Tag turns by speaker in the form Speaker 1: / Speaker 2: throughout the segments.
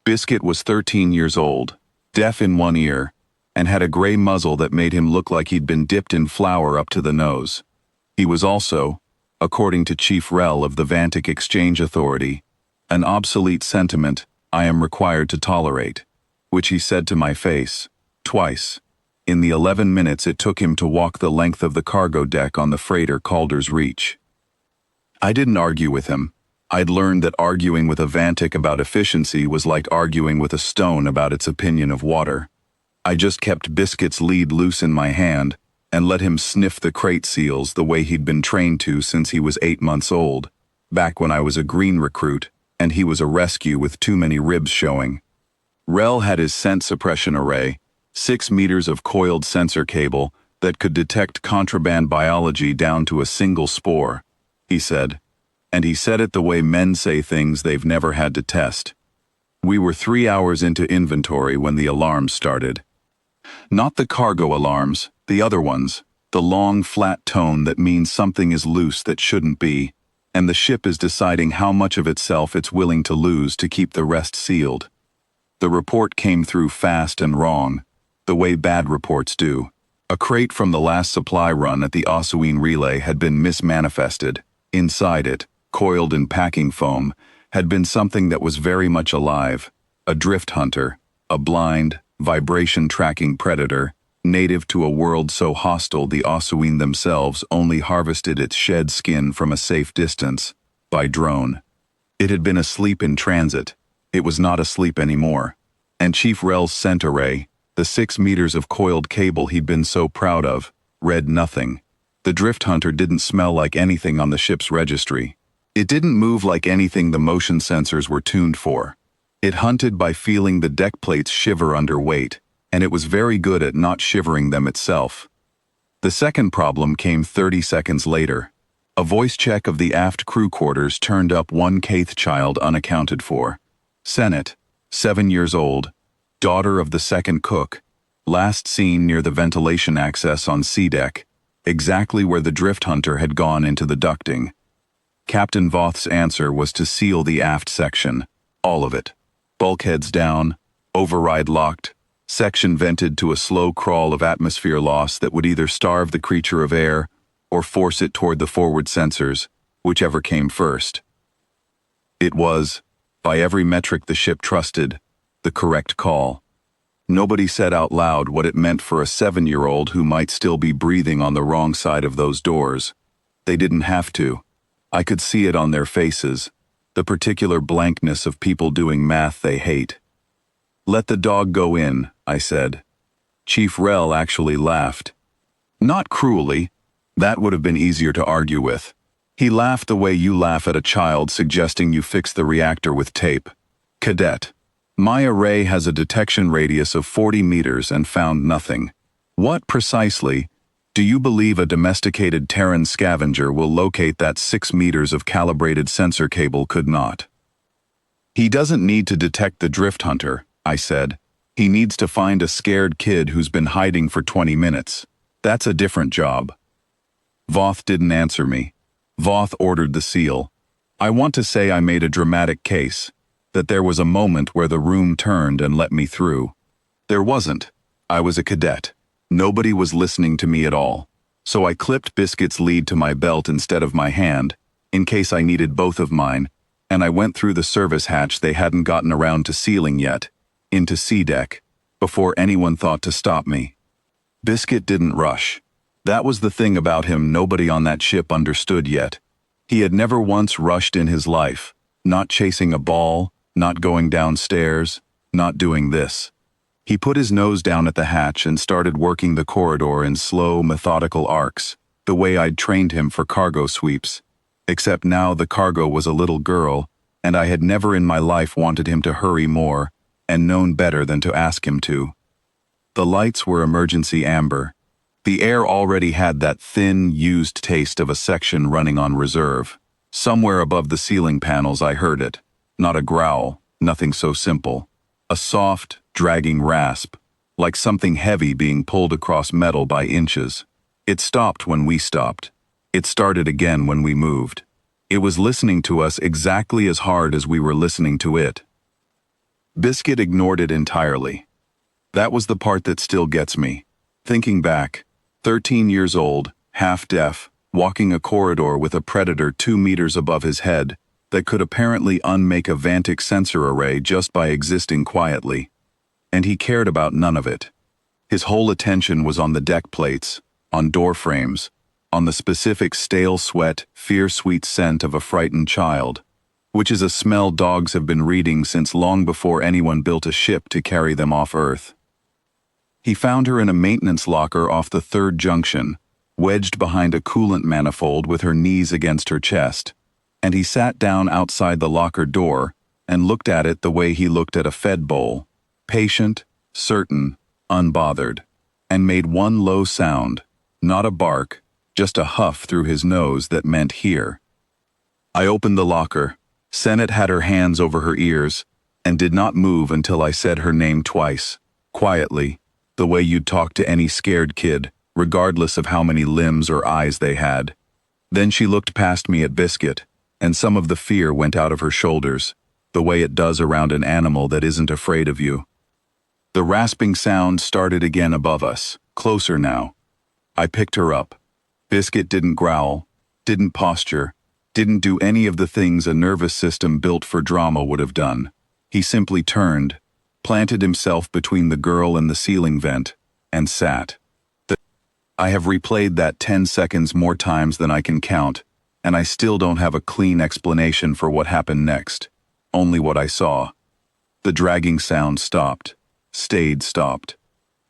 Speaker 1: Biscuit was 13 years old, deaf in one ear, and had a gray muzzle that made him look like he'd been dipped in flour up to the nose. He was also, according to Chief Rel of the Vantic Exchange Authority, an obsolete sentiment I am required to tolerate, which he said to my face, twice, in the 11 minutes it took him to walk the length of the cargo deck on the freighter Calder's Reach. I didn't argue with him. I'd learned that arguing with a Vantic about efficiency was like arguing with a stone about its opinion of water. I just kept Biscuit's lead loose in my hand and let him sniff the crate seals the way he'd been trained to since he was 8 months old, back when I was a green recruit and he was a rescue with too many ribs showing. Rel had his scent suppression array, 6 meters of coiled sensor cable that could detect contraband biology down to a single spore, he said. And he said it the way men say things they've never had to test. We were 3 hours into inventory when the alarms started. Not the cargo alarms, the other ones, the long, flat tone that means something is loose that shouldn't be, and the ship is deciding how much of itself it's willing to lose to keep the rest sealed. The report came through fast and wrong, the way bad reports do. A crate from the last supply run at the Ossuine relay had been mismanifested. Inside it, coiled in packing foam, had been something that was very much alive, a drift hunter, a blind, vibration-tracking predator, native to a world so hostile the Ossuine themselves only harvested its shed skin from a safe distance, by drone. It had been asleep in transit. It was not asleep anymore. And Chief Rel's scent array, the 6 meters of coiled cable he'd been so proud of, read nothing. The drift hunter didn't smell like anything on the ship's registry. It didn't move like anything the motion sensors were tuned for. It hunted by feeling the deck plates shiver under weight, and it was very good at not shivering them itself. The second problem came 30 seconds later. A voice check of the aft crew quarters turned up one Kaith child unaccounted for. Senate, 7 years old, daughter of the second cook, last seen near the ventilation access on C deck, exactly where the drift hunter had gone into the ducting. Captain Voth's answer was to seal the aft section, all of it. Bulkheads down, override locked, section vented to a slow crawl of atmosphere loss that would either starve the creature of air or force it toward the forward sensors, whichever came first. It was, by every metric the ship trusted, the correct call. Nobody said out loud what it meant for a 7-year-old who might still be breathing on the wrong side of those doors. They didn't have to. I could see it on their faces, the particular blankness of people doing math they hate. "Let the dog go in," I said. Chief Rel actually laughed. Not cruelly. That would have been easier to argue with. He laughed the way you laugh at a child suggesting you fix the reactor with tape. "Cadet, my array has a detection radius of 40 meters and found nothing. What precisely do you believe a domesticated Terran scavenger will locate that 6 meters of calibrated sensor cable could not?" "He doesn't need to detect the drift hunter," I said. "He needs to find a scared kid who's been hiding for 20 minutes. That's a different job." Voth didn't answer me. Voth ordered the seal. I want to say I made a dramatic case, that there was a moment where the room turned and let me through. There wasn't. I was a cadet. Nobody was listening to me at all. So I clipped Biscuit's lead to my belt instead of my hand, in case I needed both of mine, and I went through the service hatch they hadn't gotten around to sealing yet, into C deck, before anyone thought to stop me. Biscuit didn't rush. That was the thing about him nobody on that ship understood yet. He had never once rushed in his life, not chasing a ball, not going downstairs, not doing this. He put his nose down at the hatch and started working the corridor in slow, methodical arcs, the way I'd trained him for cargo sweeps. Except now the cargo was a little girl, and I had never in my life wanted him to hurry more, and known better than to ask him to. The lights were emergency amber. The air already had that thin, used taste of a section running on reserve. Somewhere above the ceiling panels I heard it. Not a growl, nothing so simple. A soft, dragging rasp, like something heavy being pulled across metal by inches. It stopped when we stopped. It started again when we moved. It was listening to us exactly as hard as we were listening to it. Biscuit ignored it entirely. That was the part that still gets me. Thinking back, 13 years old, half-deaf, walking a corridor with a predator 2 meters above his head that could apparently unmake a Vantic sensor array just by existing quietly. And he cared about none of it. His whole attention was on the deck plates, on door frames, on the specific stale sweat, fear-sweet scent of a frightened child, which is a smell dogs have been reading since long before anyone built a ship to carry them off Earth. He found her in a maintenance locker off the 3rd junction, wedged behind a coolant manifold with her knees against her chest, and he sat down outside the locker door and looked at it the way he looked at a fed bowl, patient, certain, unbothered, and made one low sound, not a bark, just a huff through his nose that meant here. I opened the locker. Sennett had her hands over her ears and did not move until I said her name twice, quietly, the way you'd talk to any scared kid, regardless of how many limbs or eyes they had. Then she looked past me at Biscuit, and some of the fear went out of her shoulders, the way it does around an animal that isn't afraid of you. The rasping sound started again above us, closer now. I picked her up. Biscuit didn't growl, didn't posture, didn't do any of the things a nervous system built for drama would have done. He simply turned, planted himself between the girl and the ceiling vent, and sat. I have replayed that 10 seconds more times than I can count, and I still don't have a clean explanation for what happened next, only what I saw. The dragging sound stopped, stopped.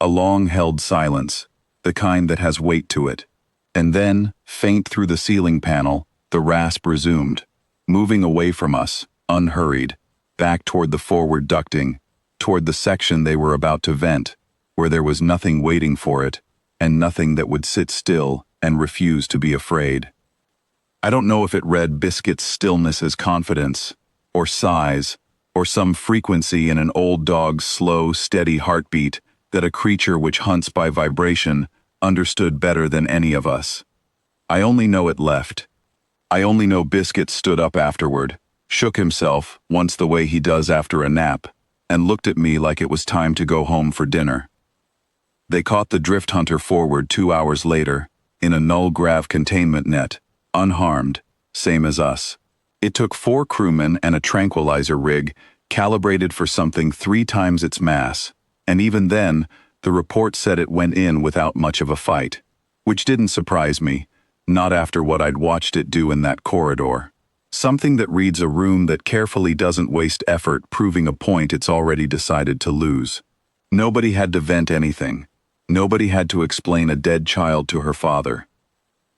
Speaker 1: A long-held silence, the kind that has weight to it. And then, faint through the ceiling panel, the rasp resumed, moving away from us, unhurried, back toward the forward ducting, toward the section they were about to vent, where there was nothing waiting for it, and nothing that would sit still and refuse to be afraid. I don't know if it read Biscuit's stillness as confidence, or sighs, or some frequency in an old dog's slow, steady heartbeat that a creature which hunts by vibration understood better than any of us. I only know it left. I only know Biscuit stood up afterward, shook himself, once the way he does after a nap, and looked at me like it was time to go home for dinner. They caught the drift hunter forward 2 hours later, in a null-grav containment net, unharmed, same as us. It took 4 crewmen and a tranquilizer rig, calibrated for something 3 times its mass, and even then, the report said it went in without much of a fight, which didn't surprise me, not after what I'd watched it do in that corridor. Something that reads a room that carefully doesn't waste effort proving a point it's already decided to lose. Nobody had to vent anything. Nobody had to explain a dead child to her father.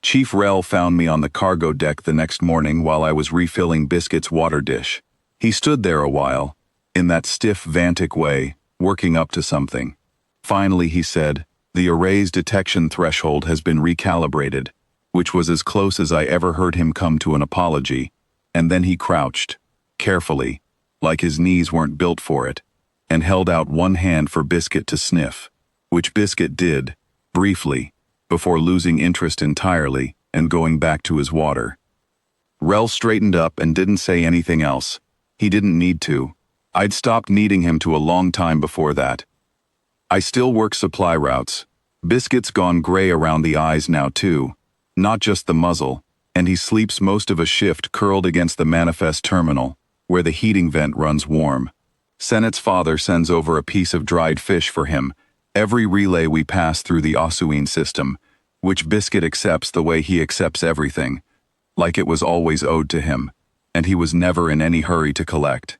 Speaker 1: Chief Rel found me on the cargo deck the next morning while I was refilling Biscuit's water dish. He stood there a while, in that stiff Vantic way, working up to something. Finally, he said, "The array's detection threshold has been recalibrated," which was as close as I ever heard him come to an apology, and then he crouched, carefully, like his knees weren't built for it, and held out one hand for Biscuit to sniff, which Biscuit did, briefly, before losing interest entirely and going back to his water. Rel straightened up and didn't say anything else. He didn't need to. I'd stopped needing him to a long time before that. I still work supply routes. Biscuit's gone gray around the eyes now too, not just the muzzle, and he sleeps most of a shift curled against the manifest terminal, where the heating vent runs warm. Sennett's father sends over a piece of dried fish for him every relay we pass through the Osuine system, which Biscuit accepts the way he accepts everything, like it was always owed to him, and he was never in any hurry to collect.